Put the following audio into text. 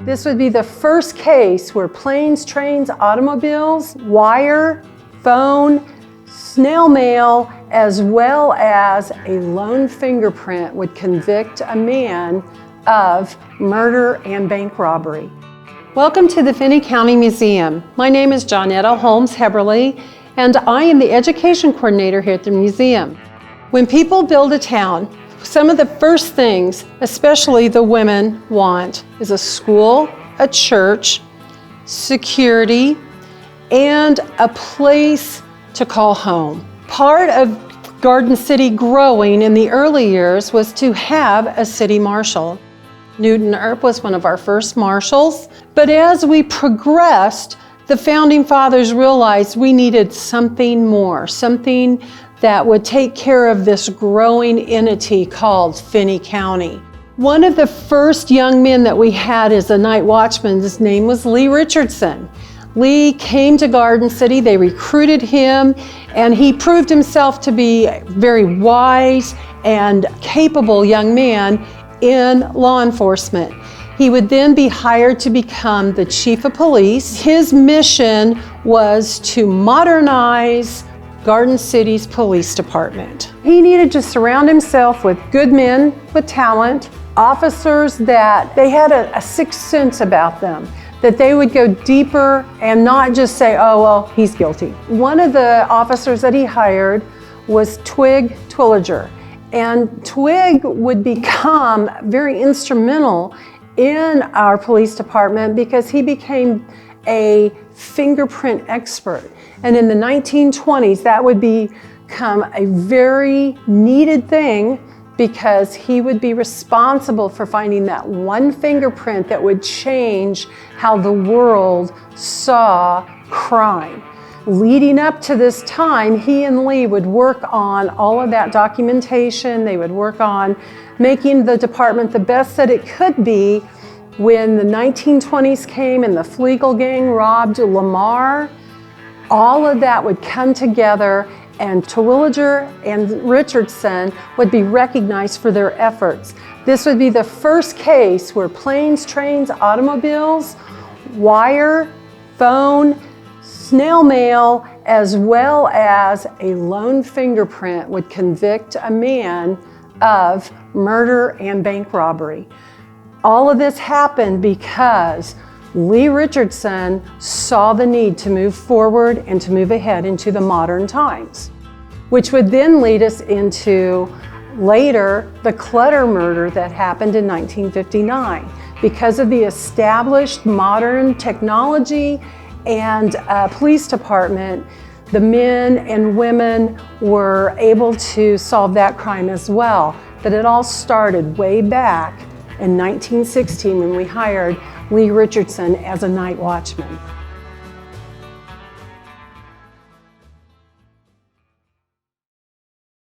This would be the first case where planes, trains, automobiles, wire, phone, snail mail, as well as a lone fingerprint would convict a man of murder and bank robbery. Welcome to the Finney County Museum. My name is Johnetta Hebrlee, and I am the education coordinator here at the museum. When people build a town, some of the first things, especially the women, want is a school, a church, security, and a place to call home. Part of Garden City growing in the early years was to have a city marshal. Newton Earp was one of our first marshals, but as we progressed, the founding fathers realized we needed something more, something that would take care of this growing entity called Finney County. One of the first young men that we had as a night watchman, his name was Richardson. Lee came to Garden City, they recruited him, and he proved himself to be a very wise and capable young man in law enforcement. He would then be hired to become the chief of police. His mission was to modernize Garden City's police department. He needed to surround himself with good men with talent, officers that they had a sixth sense about them, that they would go deeper and not just say, oh, well, he's guilty. One of the officers that he hired was Twig Twilliger, and Twig would become very instrumental in our police department because he became a fingerprint expert. And in the 1920s, that would become a very needed thing because he would be responsible for finding that one fingerprint that would change how the world saw crime. Leading up to this time, he and Lee would work on all of that documentation. They would work on making the department the best that it could be. When the 1920s came and the Flegel gang robbed Lamar, all of that would come together, and Twilliger and Richardson would be recognized for their efforts. This would be the first case where planes, trains, automobiles, wire, phone, snail mail, as well as a lone fingerprint would convict a man of murder and bank robbery. All of this happened because Lee Richardson saw the need to move forward and to move ahead into the modern times, which would then lead us into later the Clutter murder that happened in 1959. Because of the established modern technology and police department, the men and women were able to solve that crime as well. But it all started way back in 1916 when we hired Lee Richardson as a night watchman.